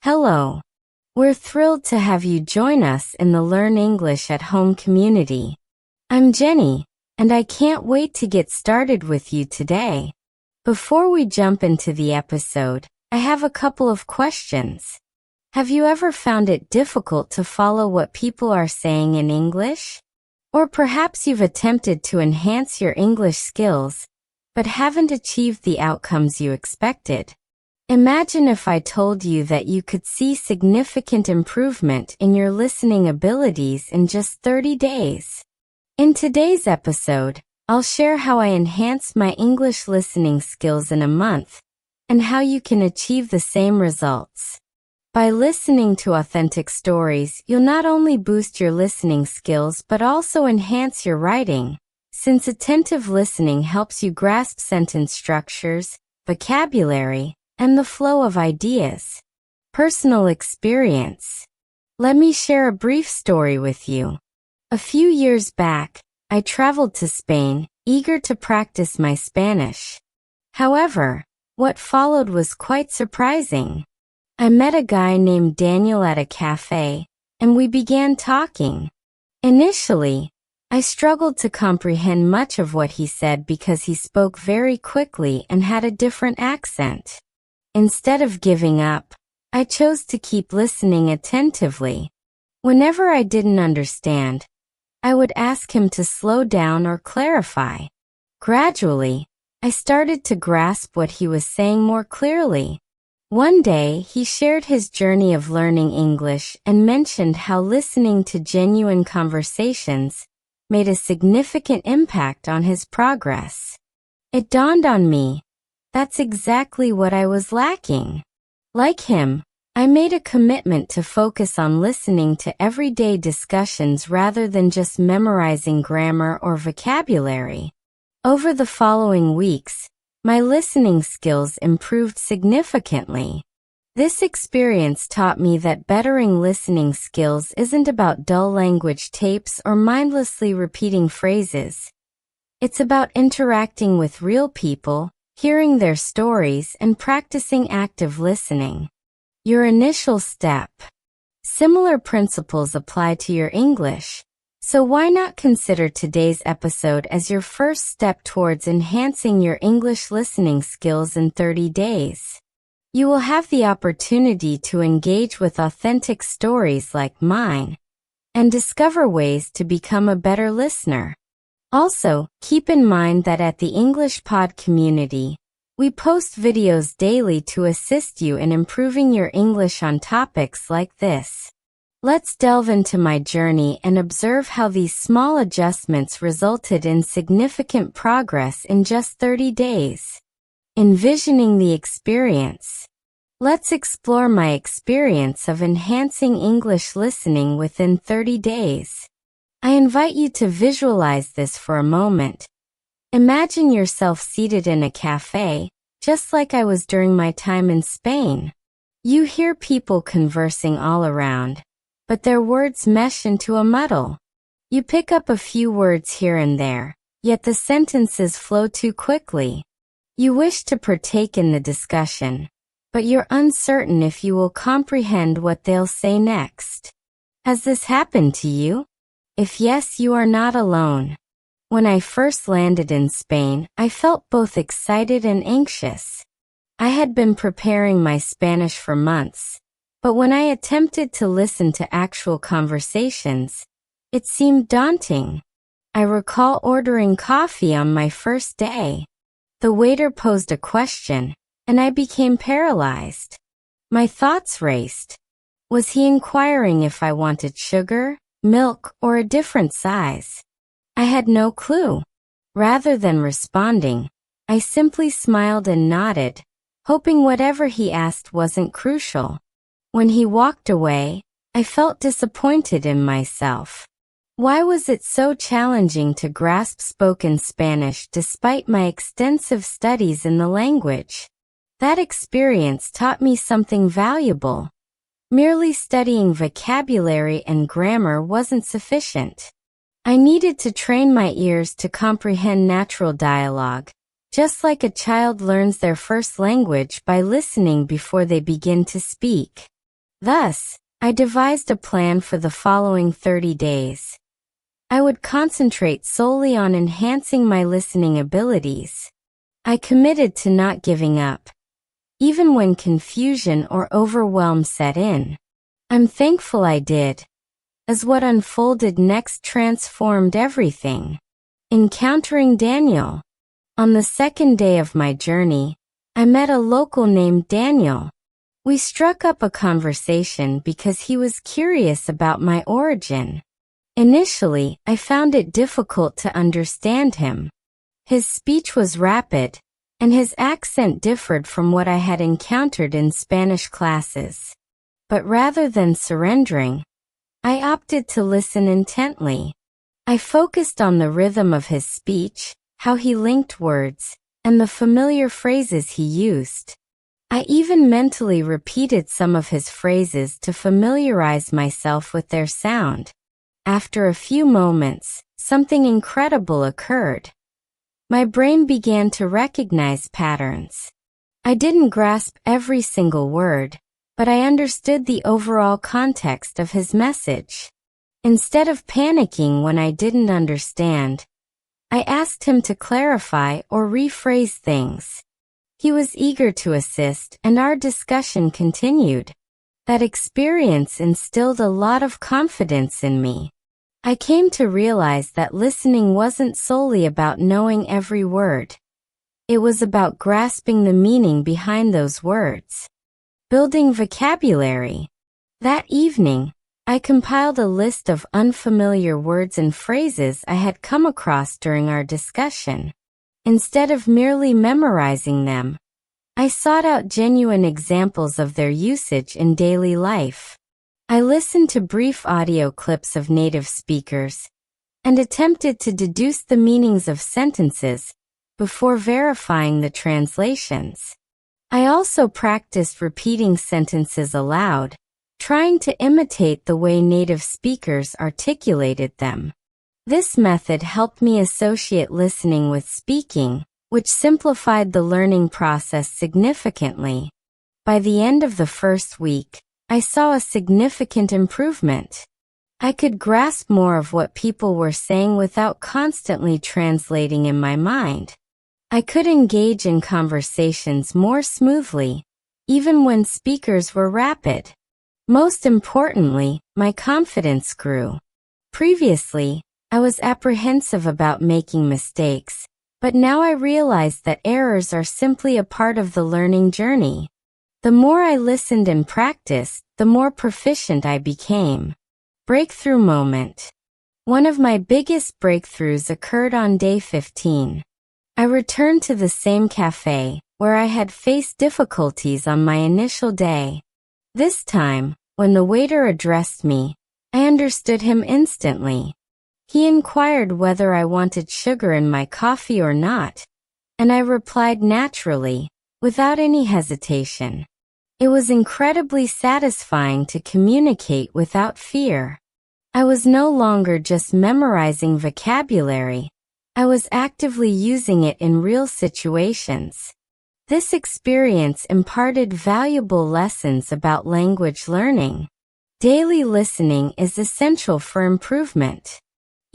Hello. We're thrilled to have you join us in the Learn English at Home community. I'm Jenny, and I can't wait to get started with you today. Before we jump into the episode, I have a couple of questions. Have you ever found it difficult to follow what people are saying in English? Or perhaps you've attempted to enhance your English skills, but haven't achieved the outcomes you expected. Imagine if I told you that you could see significant improvement in your listening abilities in just 30 days. In today's episode, I'll share how I enhanced my English listening skills in a month, and how you can achieve the same results. By listening to authentic stories, you'll not only boost your listening skills but also enhance your writing, since attentive listening helps you grasp sentence structures, vocabulary, and the flow of ideas. Personal experience. Let me share a brief story with you. A few years back, I traveled to Spain, eager to practice my Spanish. However, what followed was quite surprising. I met a guy named Daniel at a cafe, and we began talking. Initially, I struggled to comprehend much of what he said because he spoke very quickly and had a different accent. Instead of giving up, I chose to keep listening attentively. Whenever I didn't understand, I would ask him to slow down or clarify. Gradually, I started to grasp what he was saying more clearly. One day, he shared his journey of learning English and mentioned how listening to genuine conversations made a significant impact on his progress. It dawned on me, that's exactly what I was lacking. Like him, I made a commitment to focus on listening to everyday discussions rather than just memorizing grammar or vocabulary. Over the following weeks, my listening skills improved significantly. This experience taught me that bettering listening skills isn't about dull language tapes or mindlessly repeating phrases. It's about interacting with real people, hearing their stories, and practicing active listening. Your initial step. Similar principles apply to your English, so why not consider today's episode as your first step towards enhancing your English listening skills in 30 days. You will have the opportunity to engage with authentic stories like mine, and discover ways to become a better listener. Also, keep in mind that at the English Pod community, we post videos daily to assist you in improving your English on topics like this. Let's delve into my journey and observe how these small adjustments resulted in significant progress in just 30 days. Envisioning the experience. Let's explore my experience of enhancing English listening within 30 days. I invite you to visualize this for a moment. Imagine yourself seated in a cafe, just like I was during my time in Spain. You hear people conversing all around, but their words mesh into a muddle. You pick up a few words here and there, yet the sentences flow too quickly. You wish to partake in the discussion, but you're uncertain if you will comprehend what they'll say next. Has this happened to you? If yes, you are not alone. When I first landed in Spain, I felt both excited and anxious. I had been preparing my Spanish for months, but when I attempted to listen to actual conversations, it seemed daunting. I recall ordering coffee on my first day. The waiter posed a question, and I became paralyzed. My thoughts raced. Was he inquiring if I wanted sugar, milk, or a different size? I had no clue. Rather than responding, I simply smiled and nodded, hoping whatever he asked wasn't crucial. When he walked away, I felt disappointed in myself. Why was it so challenging to grasp spoken Spanish despite my extensive studies in the language? That experience taught me something valuable. Merely studying vocabulary and grammar wasn't sufficient. I needed to train my ears to comprehend natural dialogue, just like a child learns their first language by listening before they begin to speak. Thus, I devised a plan for the following 30 days. I would concentrate solely on enhancing my listening abilities. I committed to not giving up, even when confusion or overwhelm set in. I'm thankful I did, as what unfolded next transformed everything. Encountering Daniel. On the second day of my journey, I met a local named Daniel. We struck up a conversation because he was curious about my origin. Initially, I found it difficult to understand him. His speech was rapid, and his accent differed from what I had encountered in Spanish classes. But rather than surrendering, I opted to listen intently. I focused on the rhythm of his speech, how he linked words, and the familiar phrases he used. I even mentally repeated some of his phrases to familiarize myself with their sound. After a few moments, something incredible occurred. My brain began to recognize patterns. I didn't grasp every single word, but I understood the overall context of his message. Instead of panicking when I didn't understand, I asked him to clarify or rephrase things. He was eager to assist, and our discussion continued. That experience instilled a lot of confidence in me. I came to realize that listening wasn't solely about knowing every word. It was about grasping the meaning behind those words. Building vocabulary. That evening, I compiled a list of unfamiliar words and phrases I had come across during our discussion. Instead of merely memorizing them, I sought out genuine examples of their usage in daily life. I listened to brief audio clips of native speakers and attempted to deduce the meanings of sentences before verifying the translations. I also practiced repeating sentences aloud, trying to imitate the way native speakers articulated them. This method helped me associate listening with speaking, which simplified the learning process significantly. By the end of the first week, I saw a significant improvement. I could grasp more of what people were saying without constantly translating in my mind. I could engage in conversations more smoothly, even when speakers were rapid. Most importantly, my confidence grew. Previously, I was apprehensive about making mistakes, but now I realize that errors are simply a part of the learning journey. The more I listened and practiced, the more proficient I became. Breakthrough moment. One of my biggest breakthroughs occurred on day 15. I returned to the same cafe, where I had faced difficulties on my initial day. This time, when the waiter addressed me, I understood him instantly. He inquired whether I wanted sugar in my coffee or not, and I replied naturally, without any hesitation. It was incredibly satisfying to communicate without fear. I was no longer just memorizing vocabulary. I was actively using it in real situations. This experience imparted valuable lessons about language learning. Daily listening is essential for improvement.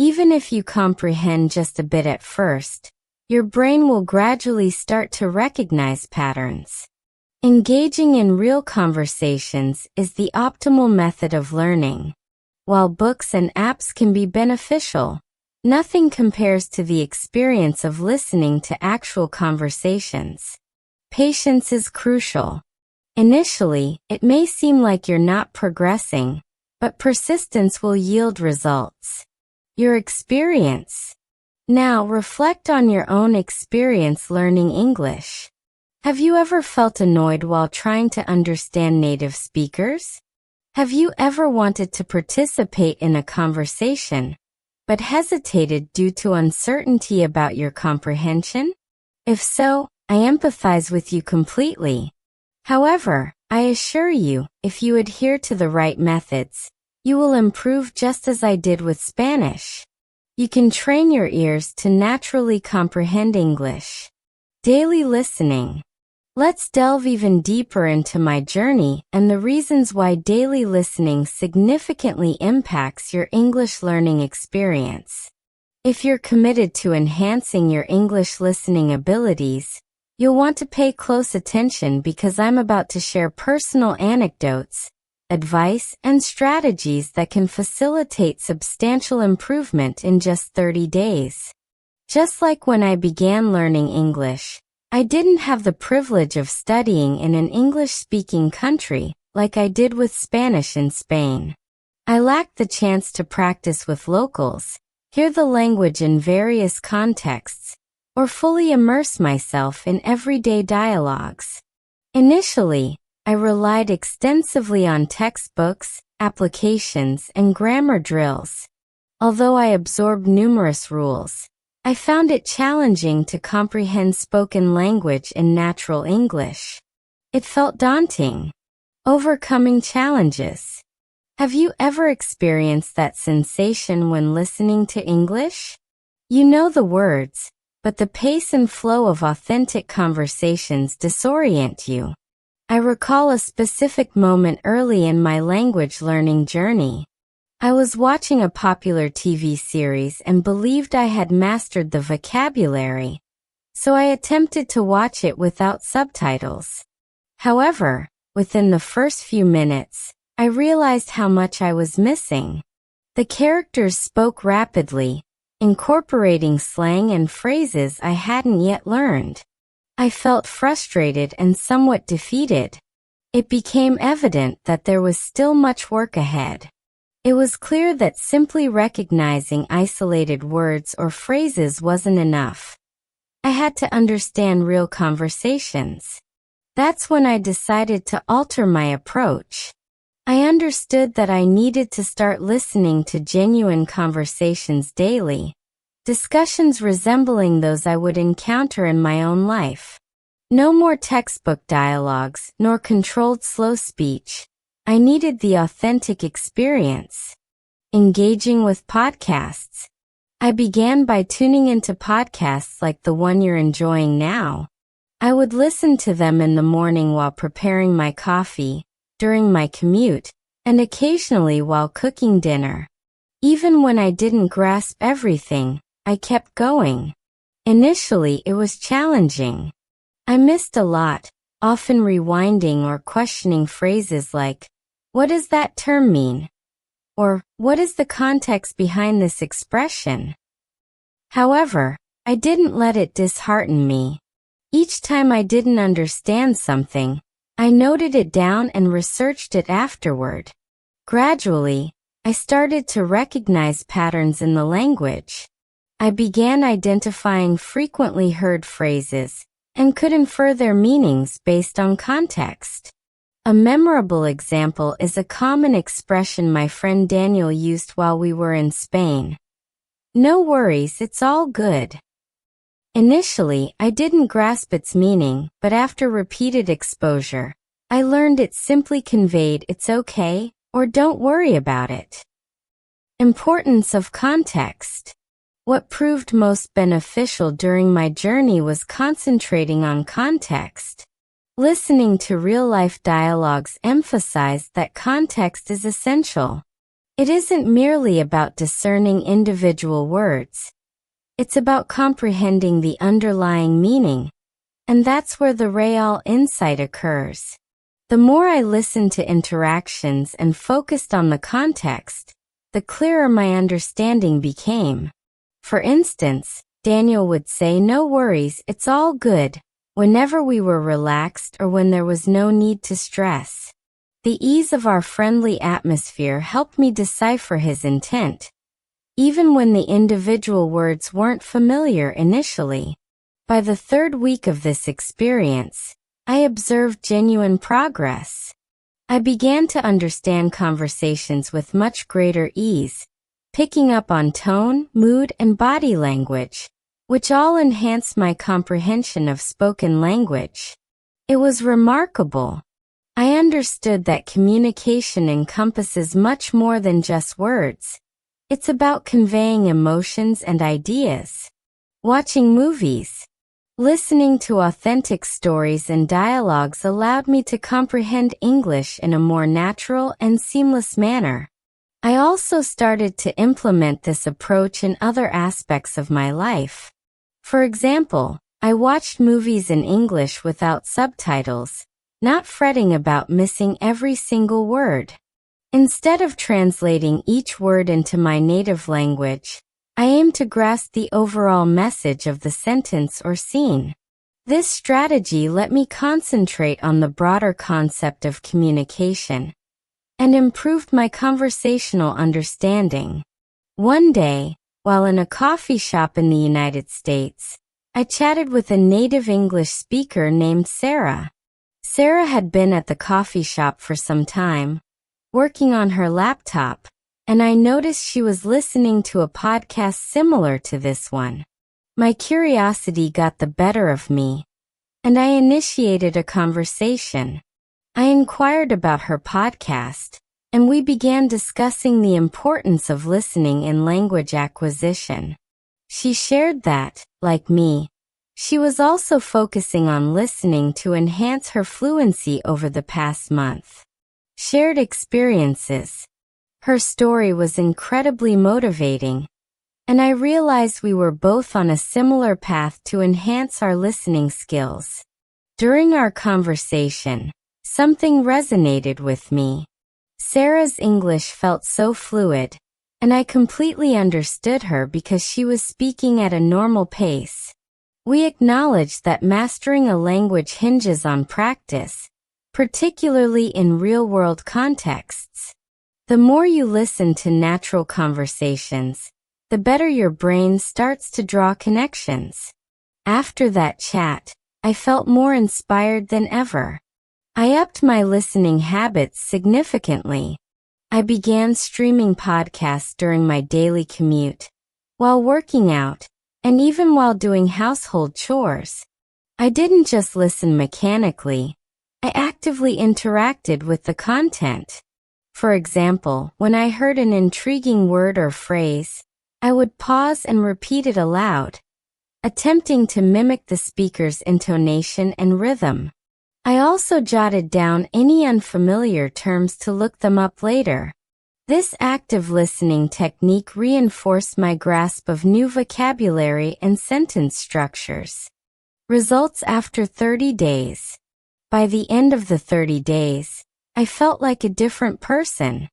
Even if you comprehend just a bit at first, your brain will gradually start to recognize patterns. Engaging in real conversations is the optimal method of learning. While books and apps can be beneficial, nothing compares to the experience of listening to actual conversations. Patience is crucial. Initially, it may seem like you're not progressing, but persistence will yield results. Your experience. Now reflect on your own experience learning English. Have you ever felt annoyed while trying to understand native speakers? Have you ever wanted to participate in a conversation, but hesitated due to uncertainty about your comprehension? If so, I empathize with you completely. However, I assure you, if you adhere to the right methods, you will improve just as I did with Spanish. You can train your ears to naturally comprehend English. Daily listening. Let's delve even deeper into my journey and the reasons why daily listening significantly impacts your English learning experience. If you're committed to enhancing your English listening abilities, you'll want to pay close attention because I'm about to share personal anecdotes, advice, and strategies that can facilitate substantial improvement in just 30 days. Just like when I began learning English, I didn't have the privilege of studying in an English-speaking country like I did with Spanish in Spain. I lacked the chance to practice with locals, hear the language in various contexts, or fully immerse myself in everyday dialogues. Initially, I relied extensively on textbooks, applications, and grammar drills. Although I absorbed numerous rules, I found it challenging to comprehend spoken language in natural English. It felt daunting. Overcoming challenges. Have you ever experienced that sensation when listening to English? You know the words, but the pace and flow of authentic conversations disorient you. I recall a specific moment early in my language learning journey. I was watching a popular TV series and believed I had mastered the vocabulary, so I attempted to watch it without subtitles. However, within the first few minutes, I realized how much I was missing. The characters spoke rapidly, incorporating slang and phrases I hadn't yet learned. I felt frustrated and somewhat defeated. It became evident that there was still much work ahead. It was clear that simply recognizing isolated words or phrases wasn't enough. I had to understand real conversations. That's when I decided to alter my approach. I understood that I needed to start listening to genuine conversations daily, discussions resembling those I would encounter in my own life. No more textbook dialogues, nor controlled slow speech. I needed the authentic experience. Engaging with podcasts. I began by tuning into podcasts like the one you're enjoying now. I would listen to them in the morning while preparing my coffee, during my commute, and occasionally while cooking dinner. Even when I didn't grasp everything, I kept going. Initially, it was challenging. I missed a lot, often rewinding or questioning phrases like, "What does that term mean?" Or, "What is the context behind this expression?" However, I didn't let it dishearten me. Each time I didn't understand something, I noted it down and researched it afterward. Gradually, I started to recognize patterns in the language. I began identifying frequently heard phrases and could infer their meanings based on context. A memorable example is a common expression my friend Daniel used while we were in Spain. "No worries, it's all good." Initially, I didn't grasp its meaning, but after repeated exposure, I learned it simply conveyed "it's okay" or "don't worry about it." Importance of context. What proved most beneficial during my journey was concentrating on context. Listening to real-life dialogues emphasized that context is essential. It isn't merely about discerning individual words. It's about comprehending the underlying meaning, and that's where the real insight occurs. The more I listened to interactions and focused on the context, the clearer my understanding became. For instance, Daniel would say, "No worries, it's all good," whenever we were relaxed or when there was no need to stress. The ease of our friendly atmosphere helped me decipher his intent, even when the individual words weren't familiar initially. By the third week of this experience, I observed genuine progress. I began to understand conversations with much greater ease, picking up on tone, mood, and body language, which all enhanced my comprehension of spoken language. It was remarkable. I understood that communication encompasses much more than just words. It's about conveying emotions and ideas. Watching movies. Listening to authentic stories and dialogues allowed me to comprehend English in a more natural and seamless manner. I also started to implement this approach in other aspects of my life. For example, I watched movies in English without subtitles, not fretting about missing every single word. Instead of translating each word into my native language, I aim to grasp the overall message of the sentence or scene. This strategy let me concentrate on the broader concept of communication and improved my conversational understanding. One day, while in a coffee shop in the United States, I chatted with a native English speaker named Sarah. Sarah had been at the coffee shop for some time, working on her laptop, and I noticed she was listening to a podcast similar to this one. My curiosity got the better of me, and I initiated a conversation. I inquired about her podcast, and we began discussing the importance of listening in language acquisition. She shared that, like me, she was also focusing on listening to enhance her fluency over the past month. Shared experiences. Her story was incredibly motivating, and I realized we were both on a similar path to enhance our listening skills. During our conversation, something resonated with me. Sarah's English felt so fluid, and I completely understood her because she was speaking at a normal pace. We acknowledged that mastering a language hinges on practice, particularly in real-world contexts. The more you listen to natural conversations, the better your brain starts to draw connections. After that chat, I felt more inspired than ever. I upped my listening habits significantly. I began streaming podcasts during my daily commute, while working out, and even while doing household chores. I didn't just listen mechanically, I actively interacted with the content. For example, when I heard an intriguing word or phrase, I would pause and repeat it aloud, attempting to mimic the speaker's intonation and rhythm. I also jotted down any unfamiliar terms to look them up later. This active listening technique reinforced my grasp of new vocabulary and sentence structures. Results after 30 days. By the end of the 30 days, I felt like a different person.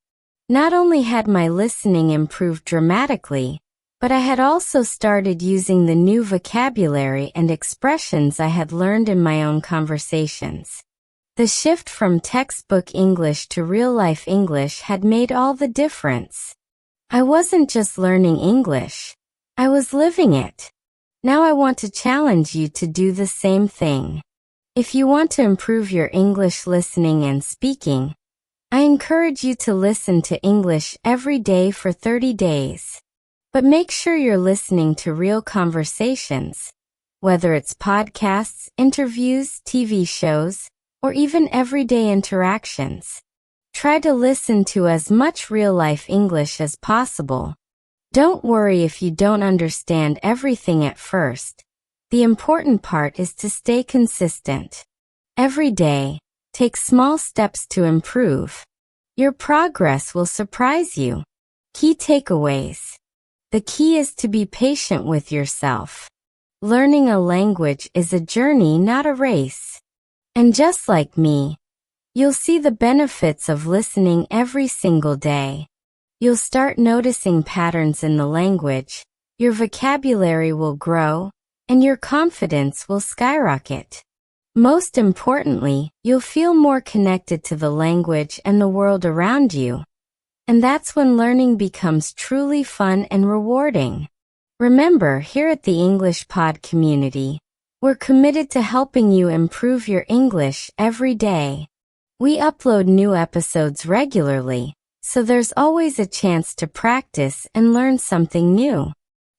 Not only had my listening improved dramatically, but I had also started using the new vocabulary and expressions I had learned in my own conversations. The shift from textbook English to real-life English had made all the difference. I wasn't just learning English, I was living it. Now I want to challenge you to do the same thing. If you want to improve your English listening and speaking, I encourage you to listen to English every day for 30 days. But make sure you're listening to real conversations, whether it's podcasts, interviews, TV shows, or even everyday interactions. Try to listen to as much real-life English as possible. Don't worry if you don't understand everything at first. The important part is to stay consistent. Every day, take small steps to improve. Your progress will surprise you. Key takeaways. The key is to be patient with yourself. Learning a language is a journey, not a race. And just like me, you'll see the benefits of listening every single day. You'll start noticing patterns in the language, your vocabulary will grow, and your confidence will skyrocket. Most importantly, you'll feel more connected to the language and the world around you. And that's when learning becomes truly fun and rewarding. Remember, here at the English Pod community, we're committed to helping you improve your English every day. We upload new episodes regularly, so there's always a chance to practice and learn something new.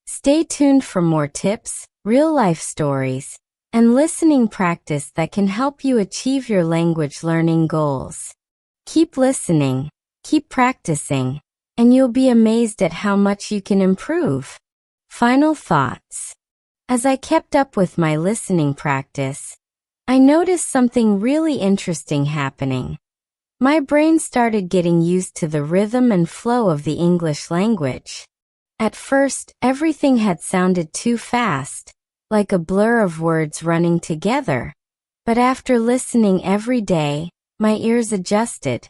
Stay tuned for more tips, real-life stories, and listening practice that can help you achieve your language learning goals. Keep listening, keep practicing, and you'll be amazed at how much you can improve. Final thoughts. As I kept up with my listening practice, I noticed something really interesting happening. My brain started getting used to the rhythm and flow of the English language. At first, everything had sounded too fast, like a blur of words running together. But after listening every day, my ears adjusted.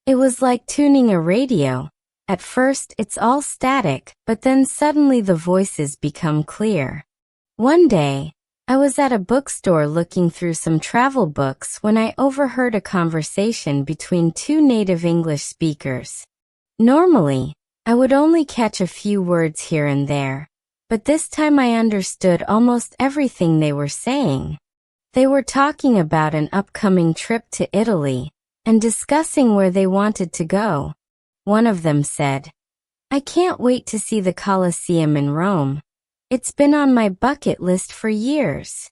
It was like tuning a radio. At first, it's all static, but then suddenly the voices become clear. One day, I was at a bookstore looking through some travel books when I overheard a conversation between two native English speakers. Normally, I would only catch a few words here and there, but this time I understood almost everything they were saying. They were talking about an upcoming trip to Italy and discussing where they wanted to go. One of them said, "I can't wait to see the Colosseum in Rome. It's been on my bucket list for years."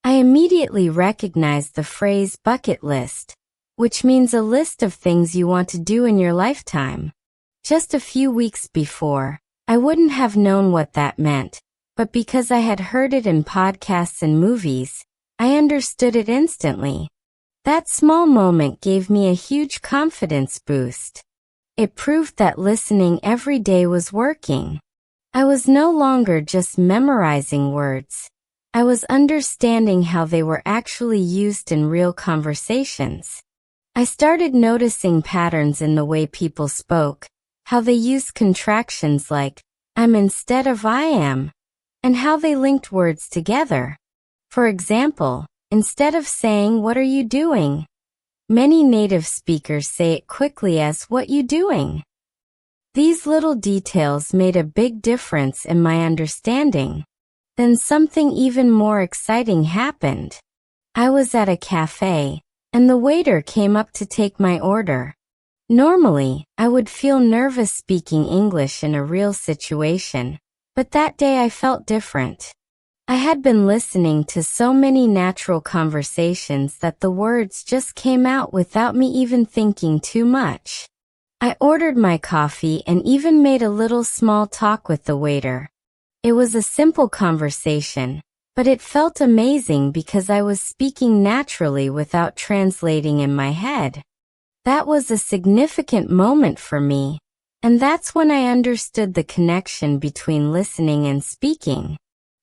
I immediately recognized the phrase bucket list, which means a list of things you want to do in your lifetime. Just a few weeks before, I wouldn't have known what that meant, but because I had heard it in podcasts and movies, I understood it instantly. That small moment gave me a huge confidence boost. It proved that listening every day was working. I was no longer just memorizing words. I was understanding how they were actually used in real conversations. I started noticing patterns in the way people spoke, how they used contractions like "I'm" instead of "I am," and how they linked words together. For example, instead of saying "What are you doing?" many native speakers say it quickly as "What you doing?" These little details made a big difference in my understanding. Then something even more exciting happened. I was at a cafe, and the waiter came up to take my order. Normally, I would feel nervous speaking English in a real situation, but that day I felt different. I had been listening to so many natural conversations that the words just came out without me even thinking too much. I ordered my coffee and even made a little small talk with the waiter. It was a simple conversation, but it felt amazing because I was speaking naturally without translating in my head. That was a significant moment for me, and that's when I understood the connection between listening and speaking.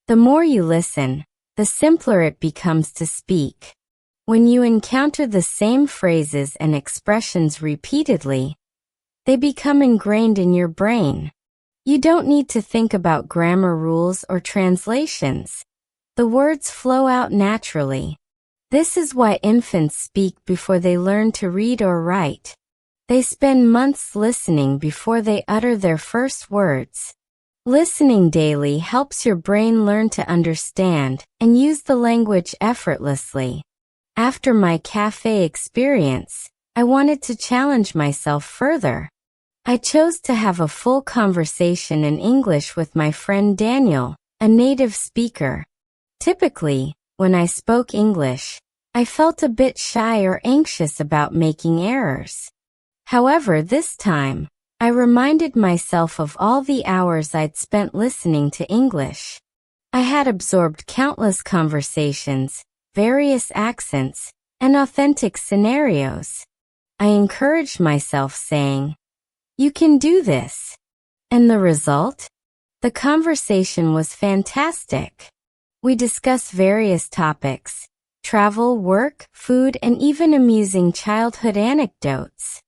The more you listen, the simpler it becomes to speak. When you encounter the same phrases and expressions repeatedly, they become ingrained in your brain. You don't need to think about grammar rules or translations. The words flow out naturally. This is why infants speak before they learn to read or write. They spend months listening before they utter their first words. Listening daily helps your brain learn to understand and use the language effortlessly. After my cafe experience, I wanted to challenge myself further. I chose to have a full conversation in English with my friend Daniel, a native speaker. Typically, when I spoke English, I felt a bit shy or anxious about making errors. However, this time, I reminded myself of all the hours I'd spent listening to English. I had absorbed countless conversations, various accents, and authentic scenarios. I encouraged myself saying, "You can do this." And the result? The conversation was fantastic. We discussed various topics: travel, work, food, and even amusing childhood anecdotes.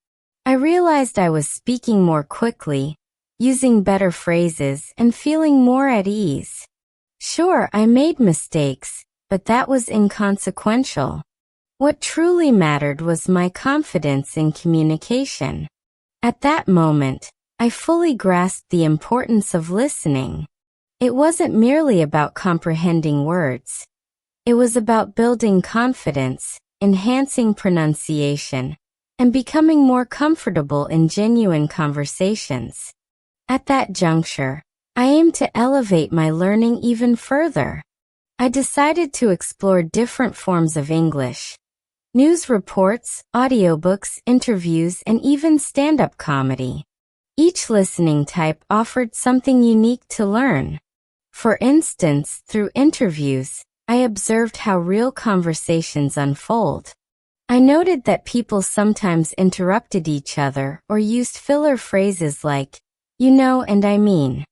I realized I was speaking more quickly, using better phrases, and feeling more at ease. Sure, I made mistakes, but that was inconsequential. What truly mattered was my confidence in communication. At that moment, I fully grasped the importance of listening. It wasn't merely about comprehending words. It was about building confidence, enhancing pronunciation, and becoming more comfortable in genuine conversations. At that juncture, I aimed to elevate my learning even further. I decided to explore different forms of English: news reports, audiobooks, interviews, and even stand-up comedy. Each listening type offered something unique to learn. For instance, through interviews, I observed how real conversations unfold. I noted that people sometimes interrupted each other or used filler phrases like, you know and I mean.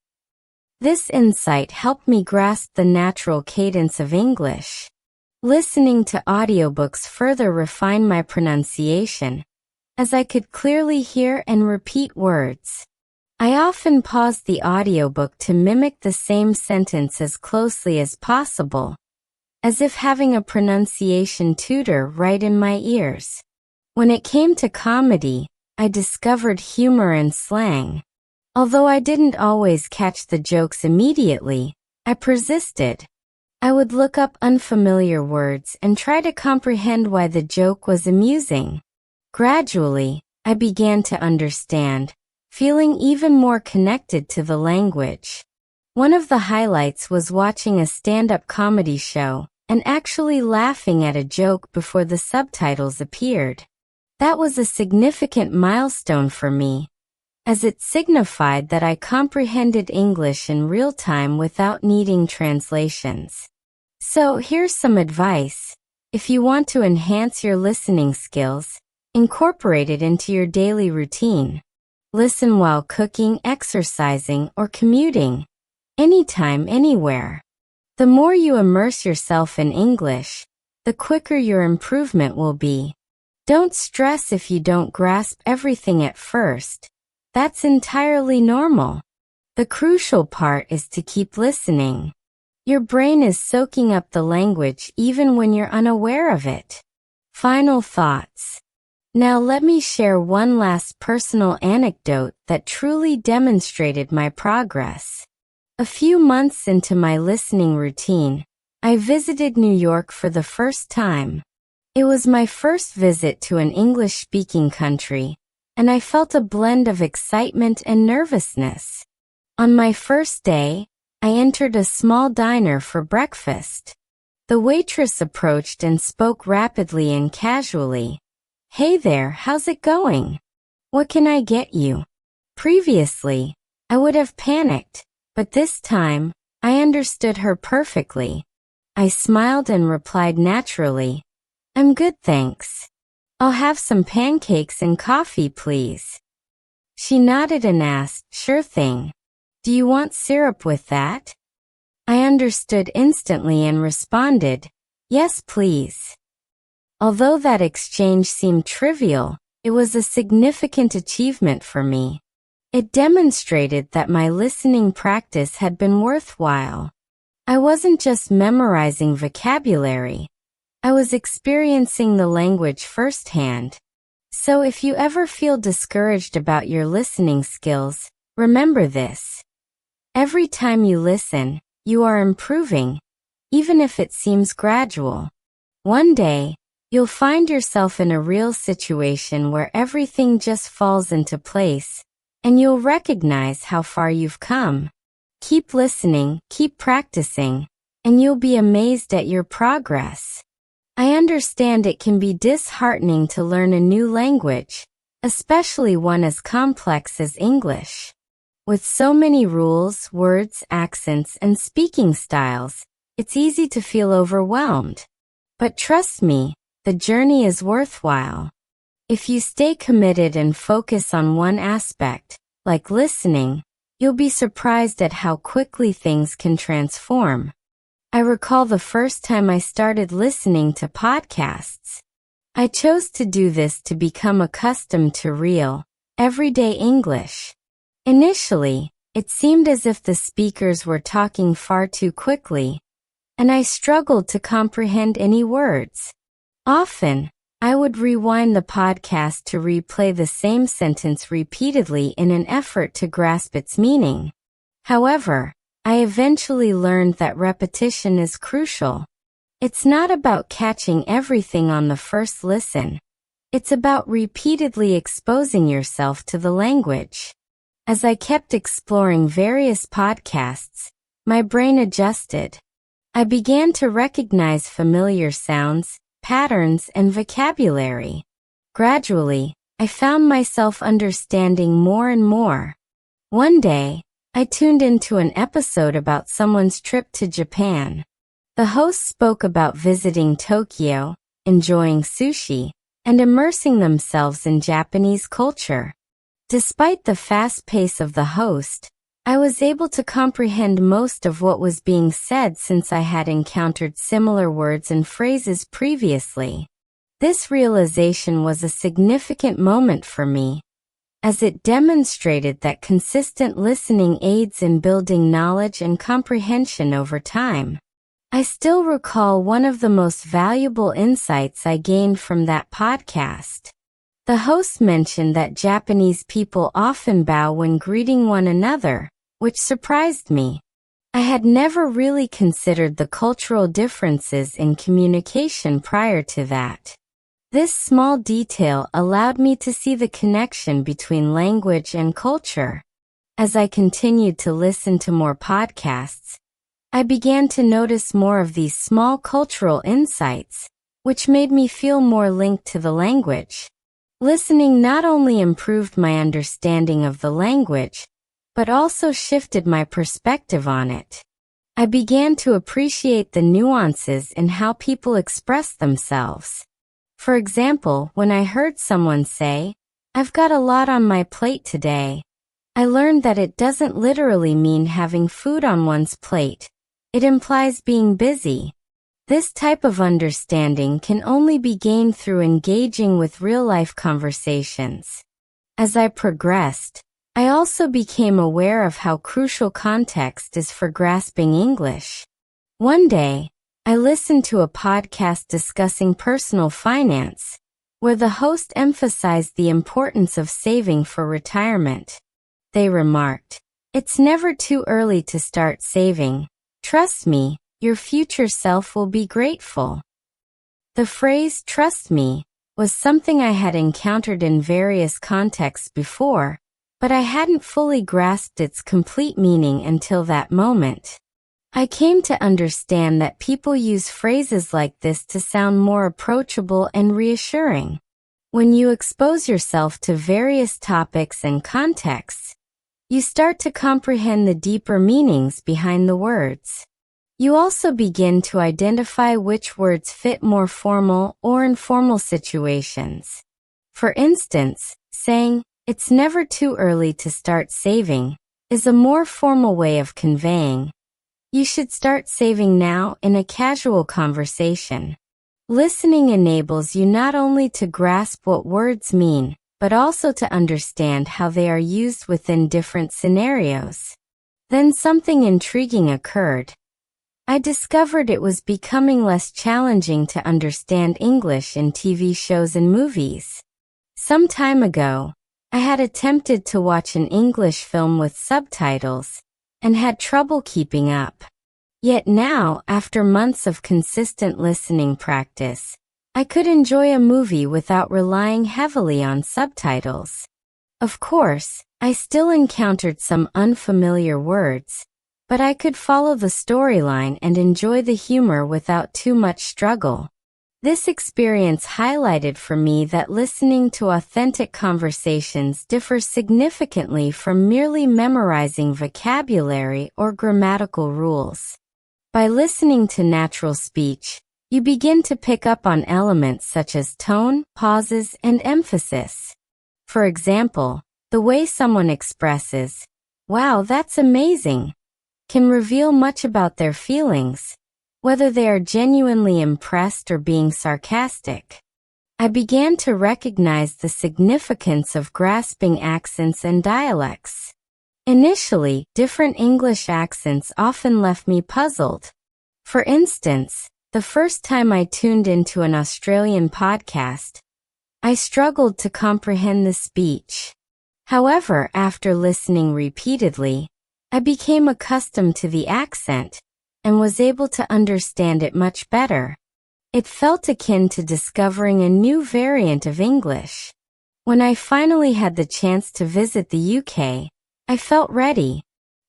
This insight helped me grasp the natural cadence of English. Listening to audiobooks further refined my pronunciation, as I could clearly hear and repeat words. I often paused the audiobook to mimic the same sentence as closely as possible, as if having a pronunciation tutor right in my ears. When it came to comedy, I discovered humor and slang. Although I didn't always catch the jokes immediately, I persisted. I would look up unfamiliar words and try to comprehend why the joke was amusing. Gradually, I began to understand, feeling even more connected to the language. One of the highlights was watching a stand-up comedy show and actually laughing at a joke before the subtitles appeared. That was a significant milestone for me, as it signified that I comprehended English in real time without needing translations. So here's some advice. If you want to enhance your listening skills, incorporate it into your daily routine. Listen while cooking, exercising, or commuting. Anytime, anywhere. The more you immerse yourself in English, the quicker your improvement will be. Don't stress if you don't grasp everything at first. That's entirely normal. The crucial part is to keep listening. Your brain is soaking up the language even when you're unaware of it. Final thoughts. Now let me share one last personal anecdote that truly demonstrated my progress. A few months into my listening routine, I visited New York for the first time. It was my first visit to an English-speaking country, and I felt a blend of excitement and nervousness. On my first day, I entered a small diner for breakfast. The waitress approached and spoke rapidly and casually. Hey there, how's it going? What can I get you? Previously, I would have panicked, but this time, I understood her perfectly. I smiled and replied naturally, I'm good, thanks. I'll have some pancakes and coffee, please. She nodded and asked, sure thing. Do you want syrup with that? I understood instantly and responded, yes, please. Although that exchange seemed trivial, it was a significant achievement for me. It demonstrated that my listening practice had been worthwhile. I wasn't just memorizing vocabulary. I was experiencing the language firsthand. So if you ever feel discouraged about your listening skills, remember this. Every time you listen, you are improving, even if it seems gradual. One day, you'll find yourself in a real situation where everything just falls into place, and you'll recognize how far you've come. Keep listening, keep practicing, and you'll be amazed at your progress. I understand it can be disheartening to learn a new language, especially one as complex as English. With so many rules, words, accents, and speaking styles, it's easy to feel overwhelmed. But trust me, the journey is worthwhile. If you stay committed and focus on one aspect, like listening, you'll be surprised at how quickly things can transform. I recall the first time I started listening to podcasts. I chose to do this to become accustomed to real, everyday English. Initially, it seemed as if the speakers were talking far too quickly, and I struggled to comprehend any words. Often, I would rewind the podcast to replay the same sentence repeatedly in an effort to grasp its meaning. However, I eventually learned that repetition is crucial. It's not about catching everything on the first listen. It's about repeatedly exposing yourself to the language. As I kept exploring various podcasts, my brain adjusted. I began to recognize familiar sounds, patterns, and vocabulary. Gradually, I found myself understanding more and more. One day, I tuned into an episode about someone's trip to Japan. The host spoke about visiting Tokyo, enjoying sushi, and immersing themselves in Japanese culture. Despite the fast pace of the host, I was able to comprehend most of what was being said since I had encountered similar words and phrases previously. This realization was a significant moment for me, as it demonstrated that consistent listening aids in building knowledge and comprehension over time. I still recall one of the most valuable insights I gained from that podcast. The host mentioned that Japanese people often bow when greeting one another, which surprised me. I had never really considered the cultural differences in communication prior to that. This small detail allowed me to see the connection between language and culture. As I continued to listen to more podcasts, I began to notice more of these small cultural insights, which made me feel more linked to the language. Listening not only improved my understanding of the language, but also shifted my perspective on it. I began to appreciate the nuances in how people express themselves. For example, when I heard someone say, "I've got a lot on my plate today," I learned that it doesn't literally mean having food on one's plate. It implies being busy. This type of understanding can only be gained through engaging with real-life conversations. As I progressed, I also became aware of how crucial context is for grasping English. One day, I listened to a podcast discussing personal finance, where the host emphasized the importance of saving for retirement. They remarked, "It's never too early to start saving. Trust me, your future self will be grateful." The phrase "trust me" was something I had encountered in various contexts before, but I hadn't fully grasped its complete meaning until that moment. I came to understand that people use phrases like this to sound more approachable and reassuring. When you expose yourself to various topics and contexts, you start to comprehend the deeper meanings behind the words. You also begin to identify which words fit more formal or informal situations. For instance, saying, "It's never too early to start saving," is a more formal way of conveying, "You should start saving now," in a casual conversation. Listening enables you not only to grasp what words mean, but also to understand how they are used within different scenarios. Then something intriguing occurred. I discovered it was becoming less challenging to understand English in TV shows and movies. Some time ago, I had attempted to watch an English film with subtitles, and had trouble keeping up. Yet now, after months of consistent listening practice, I could enjoy a movie without relying heavily on subtitles. Of course, I still encountered some unfamiliar words, but I could follow the storyline and enjoy the humor without too much struggle. This experience highlighted for me that listening to authentic conversations differs significantly from merely memorizing vocabulary or grammatical rules. By listening to natural speech, you begin to pick up on elements such as tone, pauses, and emphasis. For example, the way someone expresses, "Wow, that's amazing," can reveal much about their feelings, whether they are genuinely impressed or being sarcastic. I began to recognize the significance of grasping accents and dialects. Initially, different English accents often left me puzzled. For instance, the first time I tuned into an Australian podcast, I struggled to comprehend the speech. However, after listening repeatedly, I became accustomed to the accent and was able to understand it much better. It felt akin to discovering a new variant of English. When I finally had the chance to visit the UK, I felt ready.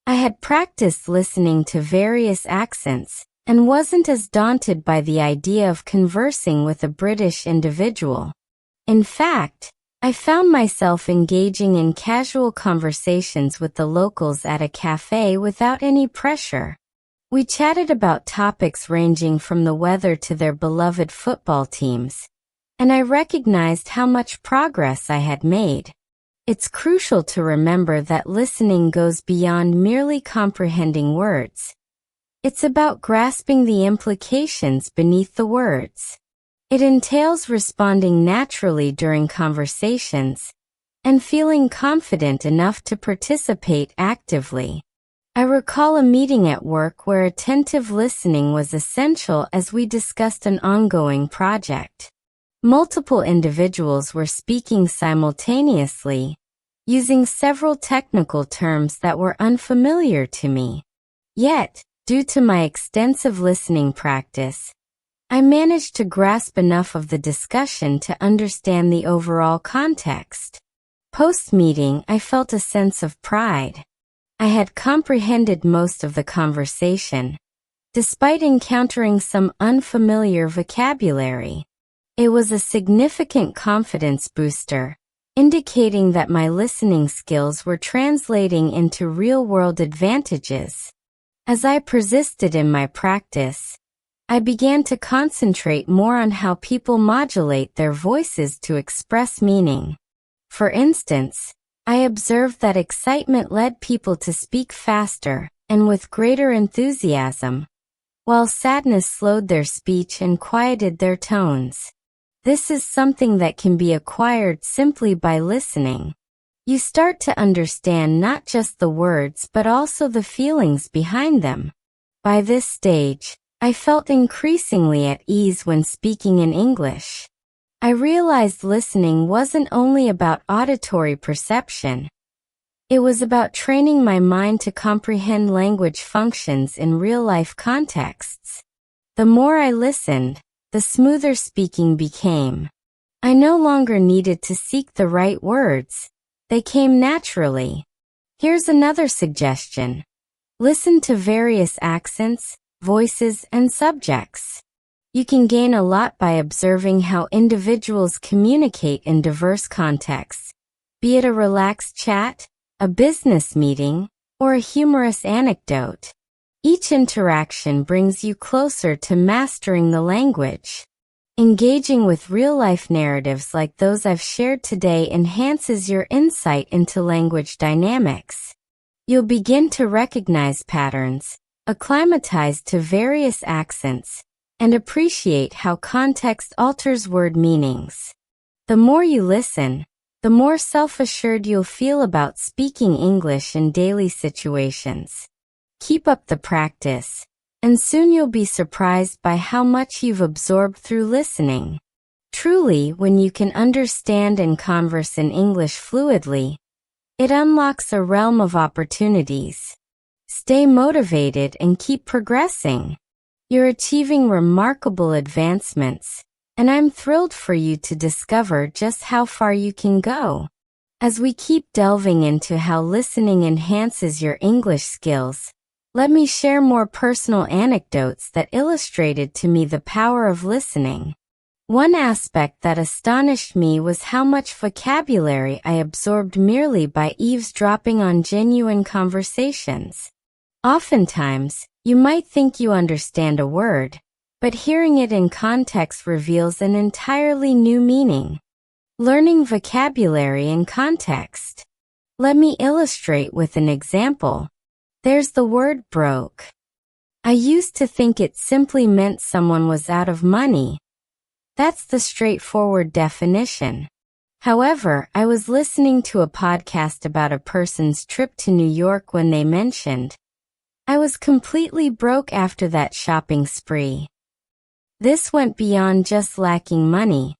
I had practiced listening to various accents and wasn't as daunted by the idea of conversing with a British individual. In fact, I found myself engaging in casual conversations with the locals at a cafe without any pressure. We chatted about topics ranging from the weather to their beloved football teams, and I recognized how much progress I had made. It's crucial to remember that listening goes beyond merely comprehending words. It's about grasping the implications beneath the words. It entails responding naturally during conversations and feeling confident enough to participate actively. I recall a meeting at work where attentive listening was essential as we discussed an ongoing project. Multiple individuals were speaking simultaneously, using several technical terms that were unfamiliar to me. Yet, due to my extensive listening practice, I managed to grasp enough of the discussion to understand the overall context. Post-meeting, I felt a sense of pride. I had comprehended most of the conversation, despite encountering some unfamiliar vocabulary. It was a significant confidence booster, indicating that my listening skills were translating into real-world advantages. As I persisted in my practice, I began to concentrate more on how people modulate their voices to express meaning. For instance, I observed that excitement led people to speak faster and with greater enthusiasm, while sadness slowed their speech and quieted their tones. This is something that can be acquired simply by listening. You start to understand not just the words but also the feelings behind them. By this stage, I felt increasingly at ease when speaking in English. I realized listening wasn't only about auditory perception. It was about training my mind to comprehend language functions in real-life contexts. The more I listened, the smoother speaking became. I no longer needed to seek the right words. They came naturally. Here's another suggestion. Listen to various accents, voices, and subjects. You can gain a lot by observing how individuals communicate in diverse contexts, be it a relaxed chat, a business meeting, or a humorous anecdote. Each interaction brings you closer to mastering the language. Engaging with real-life narratives like those I've shared today enhances your insight into language dynamics. You'll begin to recognize patterns, acclimatize to various accents, and appreciate how context alters word meanings. The more you listen, the more self-assured you'll feel about speaking English in daily situations. Keep up the practice, and soon you'll be surprised by how much you've absorbed through listening. Truly, when you can understand and converse in English fluidly, it unlocks a realm of opportunities. Stay motivated and keep progressing. You're achieving remarkable advancements, and I'm thrilled for you to discover just how far you can go. As we keep delving into how listening enhances your English skills, let me share more personal anecdotes that illustrated to me the power of listening. One aspect that astonished me was how much vocabulary I absorbed merely by eavesdropping on genuine conversations. Oftentimes, you might think you understand a word, but hearing it in context reveals an entirely new meaning. Learning vocabulary in context. Let me illustrate with an example. There's the word broke. I used to think it simply meant someone was out of money. That's the straightforward definition. However, I was listening to a podcast about a person's trip to New York when they mentioned, "I was completely broke after that shopping spree." This went beyond just lacking money.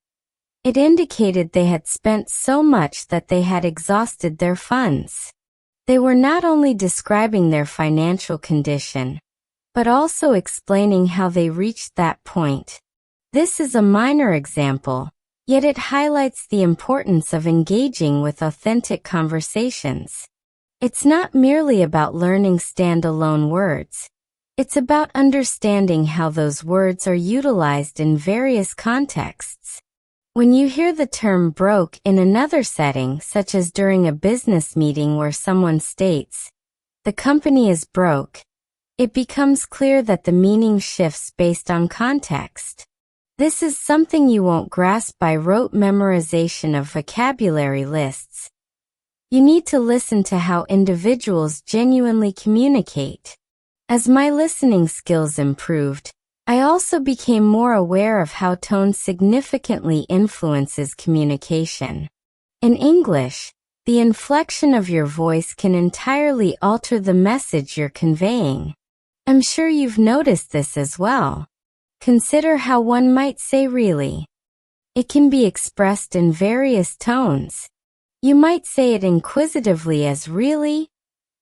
It indicated they had spent so much that they had exhausted their funds. They were not only describing their financial condition, but also explaining how they reached that point. This is a minor example, yet it highlights the importance of engaging with authentic conversations. It's not merely about learning standalone words. It's about understanding how those words are utilized in various contexts. When you hear the term broke in another setting, such as during a business meeting where someone states, "The company is broke," it becomes clear that the meaning shifts based on context. This is something you won't grasp by rote memorization of vocabulary lists. You need to listen to how individuals genuinely communicate. As my listening skills improved, I also became more aware of how tone significantly influences communication. In English, the inflection of your voice can entirely alter the message you're conveying. I'm sure you've noticed this as well. Consider how one might say really. It can be expressed in various tones. You might say it inquisitively as really,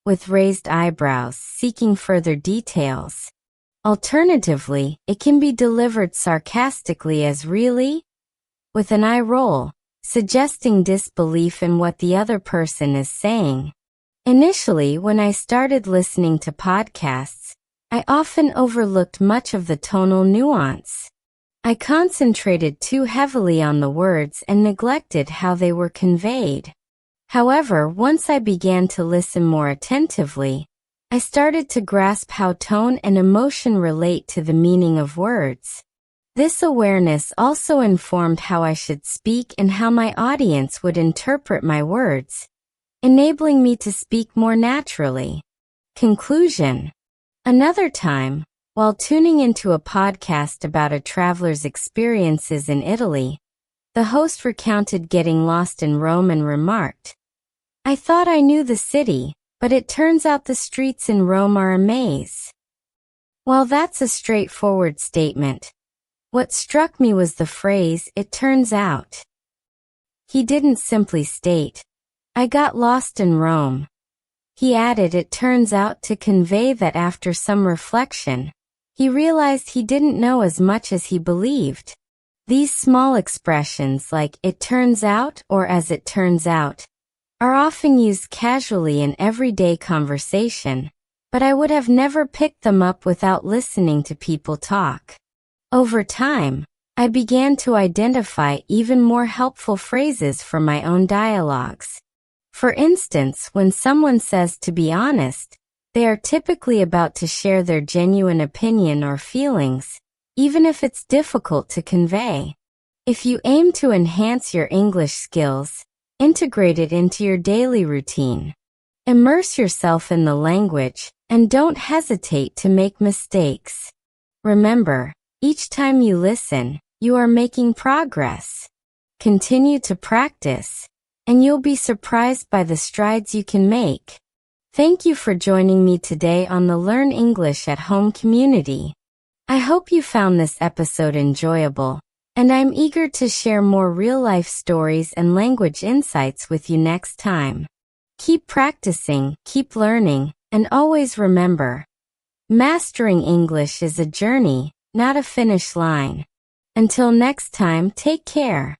with raised eyebrows, seeking further details. Alternatively, it can be delivered sarcastically as really, with an eye roll, suggesting disbelief in what the other person is saying. Initially, when I started listening to podcasts, I often overlooked much of the tonal nuance. I concentrated too heavily on the words and neglected how they were conveyed. However, once I began to listen more attentively, I started to grasp how tone and emotion relate to the meaning of words. This awareness also informed how I should speak and how my audience would interpret my words, enabling me to speak more naturally. Conclusion. Another time, while tuning into a podcast about a traveler's experiences in Italy, the host recounted getting lost in Rome and remarked, "I thought I knew the city, but it turns out the streets in Rome are a maze." While that's a straightforward statement, what struck me was the phrase, "it turns out." He didn't simply state, "I got lost in Rome." He added, "it turns out," to convey that after some reflection, he realized he didn't know as much as he believed. These small expressions like "it turns out" or "as it turns out" are often used casually in everyday conversation, but I would have never picked them up without listening to people talk. Over time, I began to identify even more helpful phrases for my own dialogues. For instance, when someone says to be honest, they are typically about to share their genuine opinion or feelings, even if it's difficult to convey. If you aim to enhance your English skills, integrate it into your daily routine. Immerse yourself in the language, and don't hesitate to make mistakes. Remember, each time you listen, you are making progress. Continue to practice, and you'll be surprised by the strides you can make. Thank you for joining me today on the Learn English at Home community. I hope you found this episode enjoyable, and I'm eager to share more real-life stories and language insights with you next time. Keep practicing, keep learning, and always remember, mastering English is a journey, not a finish line. Until next time, take care.